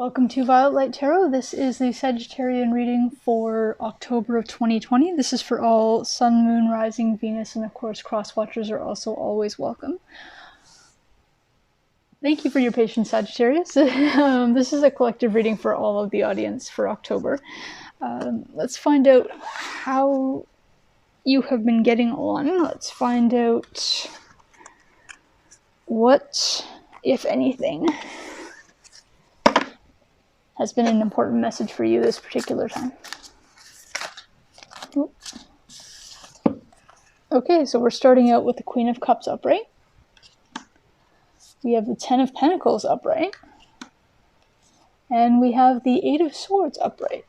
Welcome to Violet Light Tarot. This is the Sagittarian reading for October of 2020. This is for all Sun, Moon, Rising, Venus, and of course cross-watchers are also always welcome. Thank you for your patience, Sagittarius. This is a collective reading for all of the audience for October. Let's find out how you have been getting on. Let's find out what, if anything, has been an important message for you this particular time. Oop. Okay, so we're starting out with the Queen of Cups upright. We have the Ten of Pentacles upright. And we have the Eight of Swords upright.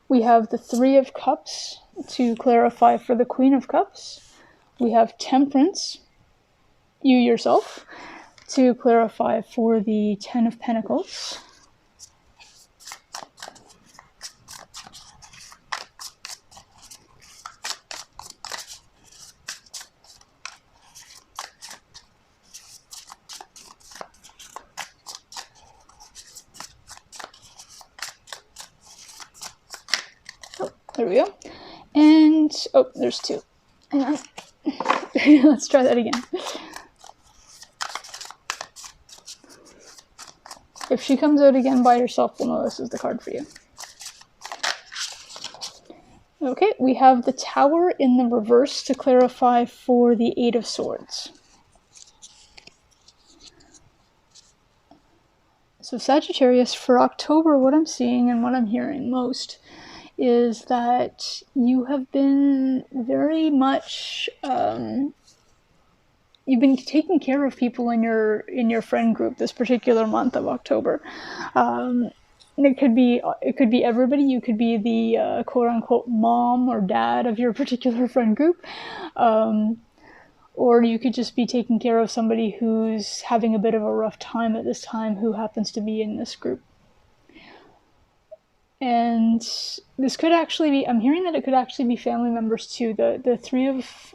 We have the Three of Cups to clarify for the Queen of Cups. We have Temperance, you yourself, to clarify for the Ten of Pentacles. Oh, there we go. And, oh, there's two. Hang on. Let's try that again. If she comes out again by herself, we'll know this is the card for you. Okay, we have the Tower in the reverse to clarify for the Eight of Swords. So Sagittarius, for October, what I'm seeing and what I'm hearing most is that you have been very much, you've been taking care of people in your friend group this particular month of October. It could be everybody. You could be the quote unquote mom or dad of your particular friend group, or you could just be taking care of somebody who's having a bit of a rough time at this time who happens to be in this group. And this could actually be, I'm hearing that it could actually be family members too. The Three of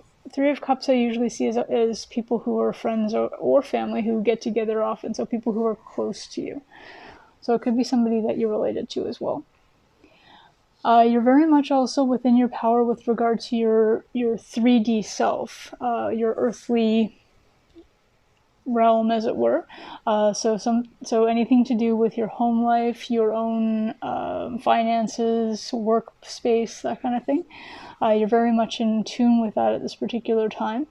Cups I usually see as people who are friends or family who get together often, so people who are close to you. So it could be somebody that you're related to as well. You're very much also within your power with regard to your 3D self, your earthly realm, as it were. So anything to do with your home life, your own finances, workspace, that kind of thing. You're very much in tune with that at this particular time.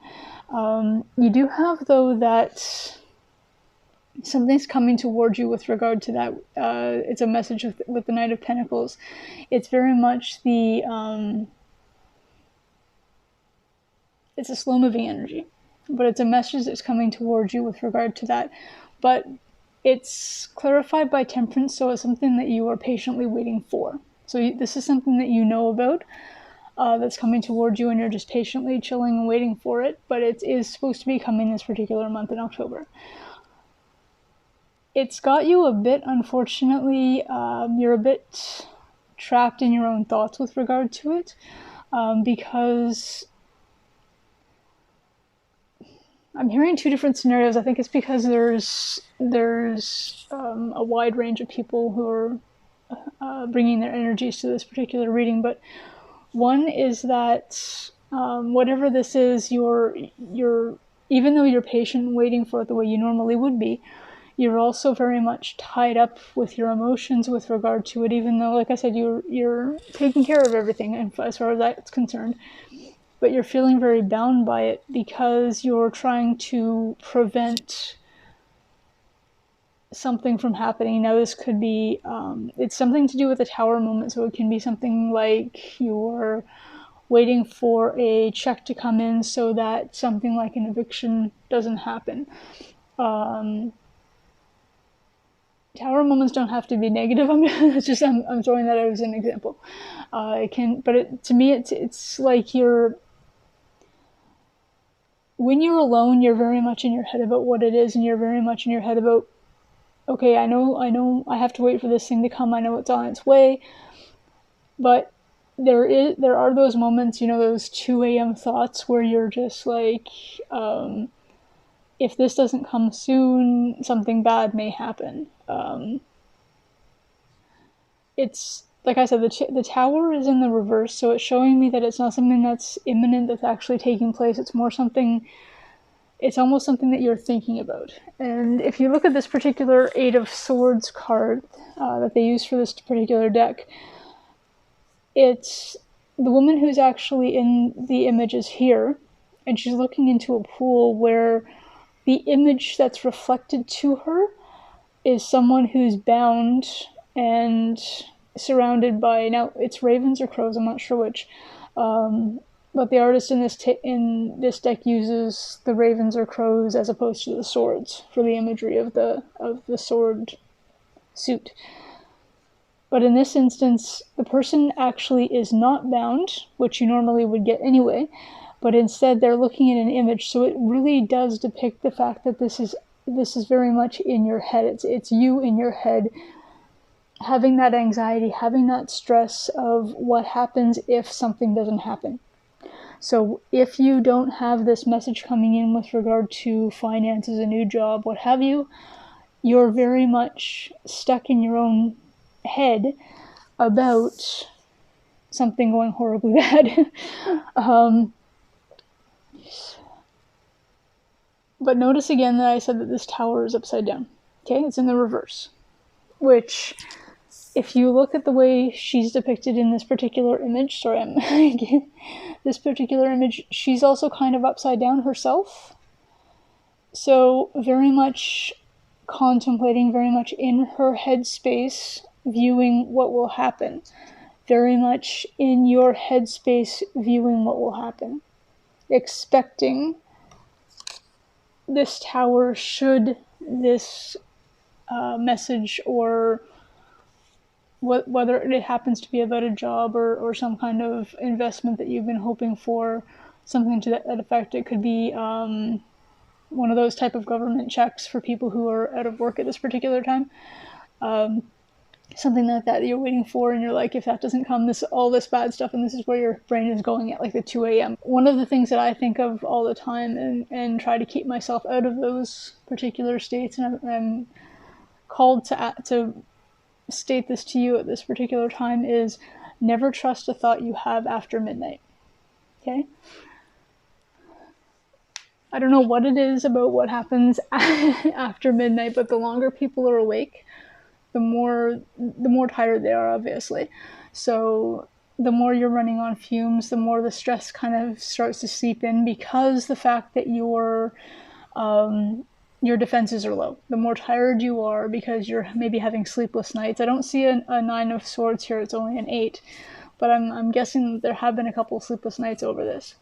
You do have, though, that something's coming towards you with regard to that. It's a message with the Knight of Pentacles. It's very much the it's a slow-moving energy, but it's a message that's coming towards you with regard to that. But it's clarified by Temperance, so it's something that you are patiently waiting for. So this is something that you know about, that's coming towards you, and you're just patiently chilling and waiting for it, but it is supposed to be coming this particular month in October. It's got you a bit, unfortunately, you're a bit trapped in your own thoughts with regard to it, because I'm hearing two different scenarios. I think it's because there's a wide range of people who are bringing their energies to this particular reading, but one is that whatever this is, you're even though you're patient and waiting for it the way you normally would be, you're also very much tied up with your emotions with regard to it, even though, like I said, you're taking care of everything as far as that's concerned. But you're feeling very bound by it because you're trying to prevent something from happening. Now, this could be, it's something to do with the Tower moment, so it can be something like you're waiting for a check to come in so that something like an eviction doesn't happen. Tower moments don't have to be negative. I'm throwing that out as an example. To me, it's like when you're alone, you're very much in your head about what it is, and you're very much in your head about, okay, I know I have to wait for this thing to come. I know it's on its way, but there are those moments, those 2 a.m. thoughts where you're just like, if this doesn't come soon, something bad may happen. It's like I said, the tower is in the reverse, so it's showing me that it's not something that's imminent, that's actually taking place. It's more something. It's almost something that you're thinking about. And if you look at this particular Eight of Swords card that they use for this particular deck, it's the woman who's actually in the image is here, and she's looking into a pool where the image that's reflected to her is someone who's bound and surrounded by, now it's ravens or crows, I'm not sure which, but the artist in this deck uses the ravens or crows as opposed to the swords for the imagery of the sword suit. But in this instance, the person actually is not bound, which you normally would get anyway, but instead they're looking at an image, so it really does depict the fact that this is very much in your head. It's you in your head having that anxiety, having that stress of what happens if something doesn't happen. So if you don't have this message coming in with regard to finances, a new job, what have you, you're very much stuck in your own head about something going horribly bad. But notice again that I said that this tower is upside down. Okay, it's in the reverse. Which, if you look at the way she's depicted in this particular image, this particular image, she's also kind of upside down herself. So very much contemplating, very much in her headspace, viewing what will happen. Very much in your headspace, viewing what will happen. Expecting this tower should this message, or whether it happens to be about a job or some kind of investment that you've been hoping for, something to that effect. It could be one of those type of government checks for people who are out of work at this particular time. Something like that you're waiting for, and you're like, if that doesn't come, all this bad stuff, and this is where your brain is going at like the 2 a.m. One of the things that I think of all the time and try to keep myself out of those particular states, and I'm called to state this to you at this particular time, is never trust a thought you have after midnight. Okay? I don't know what it is about what happens after midnight, but the longer people are awake, the more tired they are, obviously. So the more you're running on fumes, the more the stress kind of starts to seep in, because the fact that your defenses are low. The more tired you are because you're maybe having sleepless nights. I don't see a 9 of swords here, it's only an 8. But I'm guessing there have been a couple of sleepless nights over this.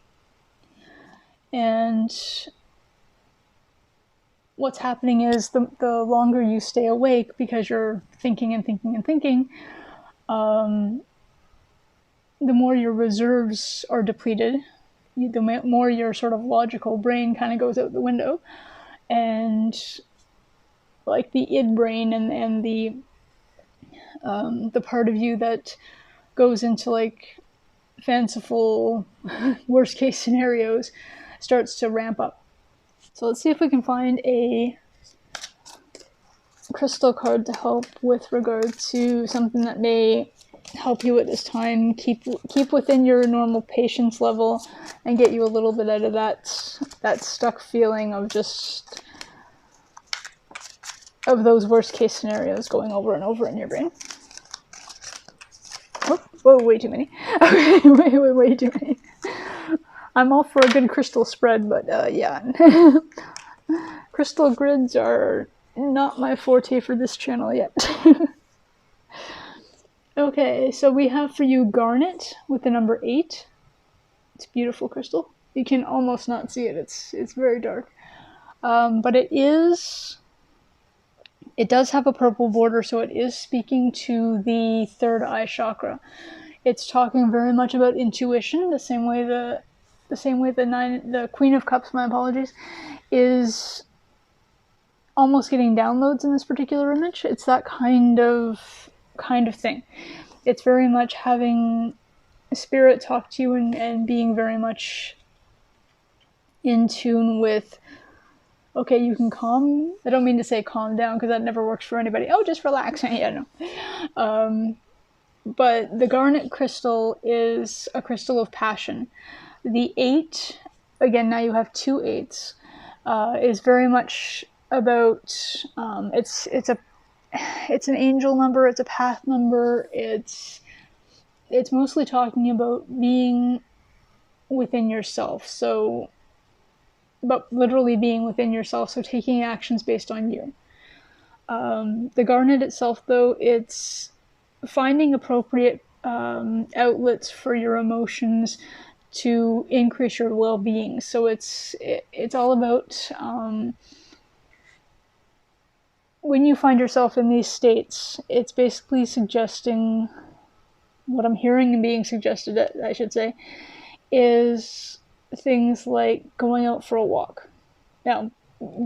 And what's happening is the longer you stay awake, because you're thinking and thinking and thinking, the more your reserves are depleted, the more your sort of logical brain kind of goes out the window. And like the id brain and the part of you that goes into like fanciful worst case scenarios starts to ramp up. So let's see if we can find a crystal card to help with regard to something that may help you at this time. Keep within your normal patience level and get you a little bit out of that stuck feeling of just of those worst case scenarios going over and over in your brain. Whoa, way too many. Okay, way too many. I'm all for a good crystal spread, but yeah. Crystal grids are not my forte for this channel yet. Okay, so we have for you garnet with the number 8. It's beautiful crystal. You can almost not see it. It's very dark. But it does have a purple border, so it is speaking to the third eye chakra. It's talking very much about intuition, the same way the Queen of Cups, my apologies, is almost getting downloads in this particular image. It's that kind of thing. It's very much having spirit talk to you, and being very much in tune with, okay, you can calm. I don't mean to say calm down, because that never works for anybody. Oh, just relax. Yeah, no. But the garnet crystal is a crystal of passion. The 8, again, now you have 2 8s, is very much about, it's an angel number, it's a path number, it's mostly talking about being within yourself. So, but literally being within yourself, so taking actions based on you. The garnet itself, though, it's finding appropriate outlets for your emotions to increase your well-being. So it's all about, when you find yourself in these states, it's basically suggesting, what I'm hearing and being suggested, I should say, is things like going out for a walk. Now,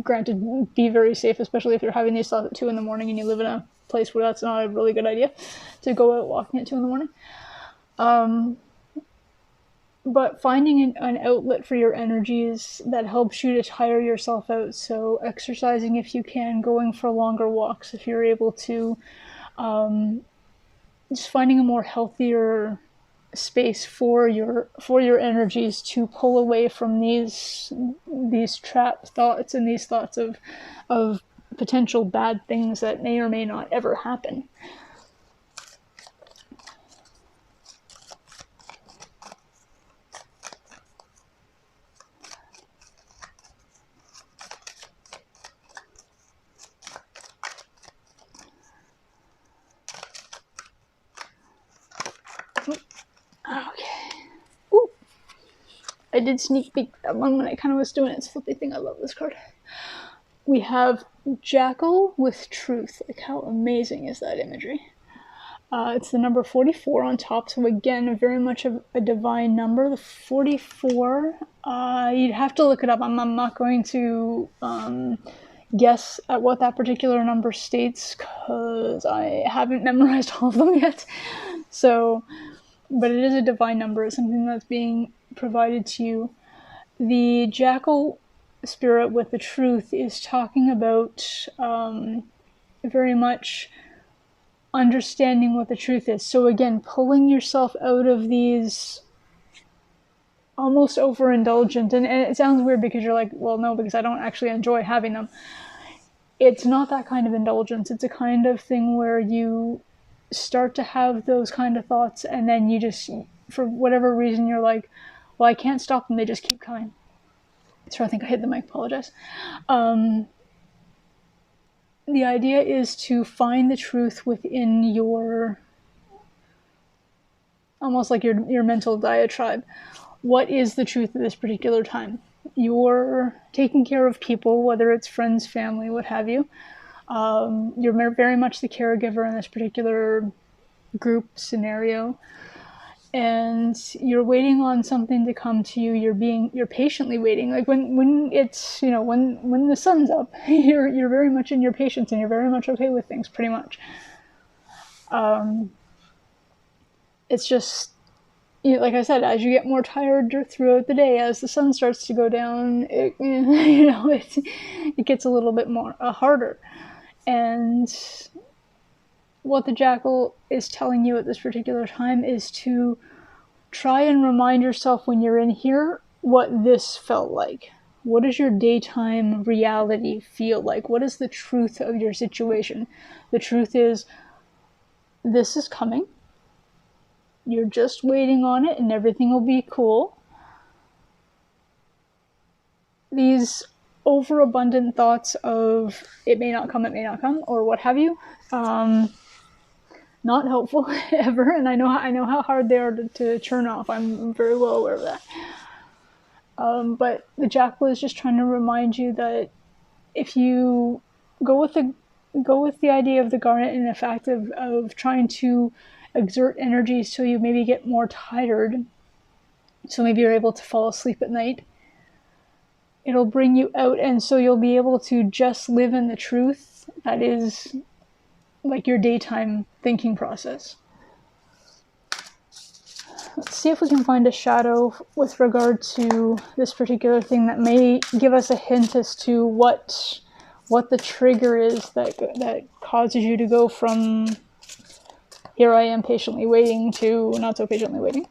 granted, be very safe, especially if you're having these thoughts at 2 in the morning and you live in a place where that's not a really good idea to go out walking at 2 in the morning. But finding an outlet for your energies that helps you to tire yourself out. So exercising if you can, going for longer walks if you're able to, just finding a more healthier space for your energies to pull away from these trapped thoughts and these thoughts of potential bad things that may or may not ever happen. I did sneak peek that one when I kind of was doing its flippy thing. I love this card. We have Jackal with Truth. Like, how amazing is that imagery? It's the number 44 on top, so again, very much a divine number. The 44, you'd have to look it up. I'm not going to guess at what that particular number states, because I haven't memorized all of them yet. So, but it is a divine number. It's something that's being provided to you. The Jackal spirit with the Truth is talking about very much understanding what the truth is. So again, pulling yourself out of these almost overindulgent, and it sounds weird because you're like, well, no, because I don't actually enjoy having them. It's not that kind of indulgence. It's a kind of thing where you start to have those kind of thoughts, and then you just, for whatever reason, you're like, well, I can't stop them. They just keep coming. So I think I hit the mic. Apologize. The idea is to find the truth within your, almost like your mental diatribe. What is the truth at this particular time? You're taking care of people, whether it's friends, family, what have you. You're very much the caregiver in this particular group scenario. And you're waiting on something to come to you. You're patiently waiting. Like when it's, when the sun's up, you're very much in your patience, and you're very much okay with things, pretty much. It's just, like I said, as you get more tired throughout the day, as the sun starts to go down, it gets a little bit more harder. And what the Jackal is telling you at this particular time is to try and remind yourself when you're in here what this felt like. What does your daytime reality feel like? What is the truth of your situation? The truth is, this is coming. You're just waiting on it, and everything will be cool. These overabundant thoughts of it may not come, or what have you, not helpful ever, and I know how hard they are to turn off. I'm very well aware of that. But the Jackal is just trying to remind you that if you go with the idea of the garnet and the fact of trying to exert energy so you maybe get more tired, so maybe you're able to fall asleep at night, it'll bring you out, and so you'll be able to just live in the truth that is like your daytime thinking process. let's see if we can find a shadow with regard to this particular thing that may give us a hint as to what the trigger is that causes you to go from here I am patiently waiting to not so patiently waiting.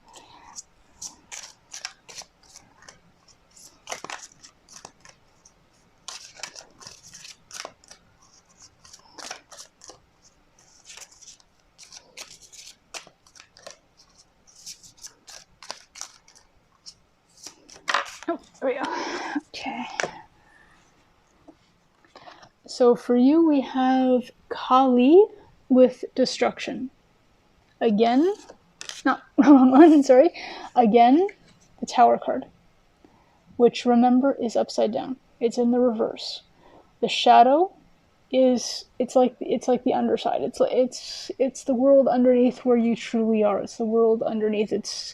Oh, there we go. Okay. So for you, we have Kali with destruction. Again, not wrong one, sorry. Again, the Tower card, which remember is upside down. It's in the reverse. The shadow is it's like the underside. It's the world underneath where you truly are. It's the world underneath. It's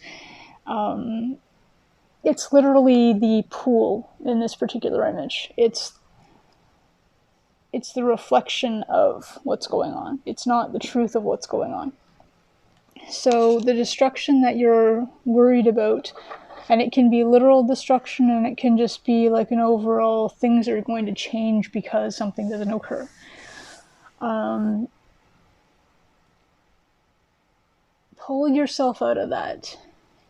literally the pool in this particular image. It's the reflection of what's going on. It's not the truth of what's going on. So the destruction that you're worried about, and it can be literal destruction, and it can just be like an overall things are going to change because something doesn't occur. Pull yourself out of that.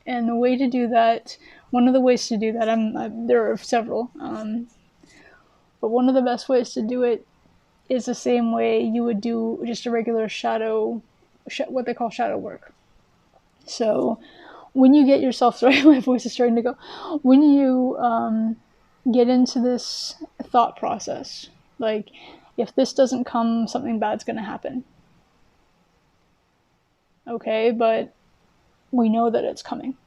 And the way to do that, one of the ways to do that, there are several, but one of the best ways to do it is the same way you would do just a regular shadow, what they call shadow work. So when you get yourself, sorry, my voice is starting to go, when you get into this thought process, like, if this doesn't come, something bad's going to happen. Okay, but we know that it's coming.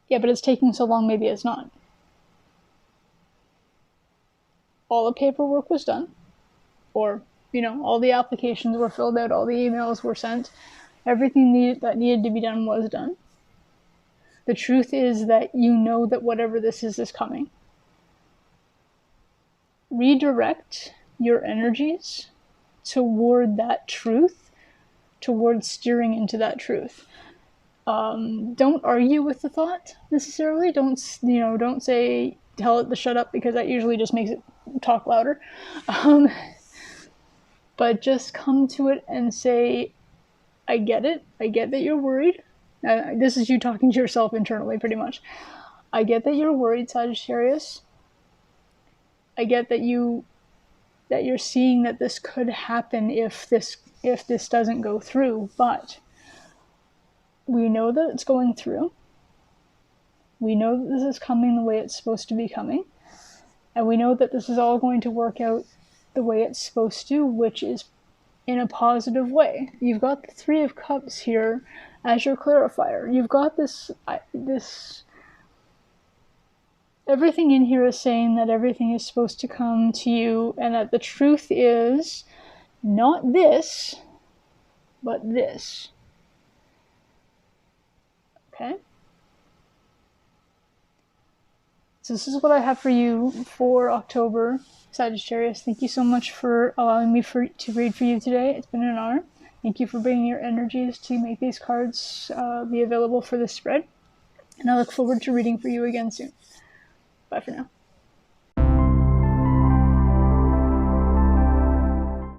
Yeah, but it's taking so long, maybe it's not. All the paperwork was done, or, all the applications were filled out, all the emails were sent, everything that needed to be done was done. The truth is that you know that whatever this is coming. Redirect your energies toward that truth, toward steering into that truth. Don't argue with the thought necessarily. Don't say tell it to shut up, because that usually just makes it talk louder. But just come to it and say, I get it. I get that you're worried. This is you talking to yourself internally, pretty much. I get that you're worried, Sagittarius. I get that you're seeing that this could happen if this doesn't go through, but we know that it's going through. We know that this is coming the way it's supposed to be coming. And we know that this is all going to work out the way it's supposed to, which is in a positive way. You've got the Three of Cups here as your clarifier. You've got this everything in here is saying that everything is supposed to come to you, and that the truth is not this, but this. Okay? So this is what I have for you for October, Sagittarius. Thank you so much for allowing me to read for you today. It's been an honor. Thank you for bringing your energies to make these cards be available for this spread. And I look forward to reading for you again soon. Bye for now.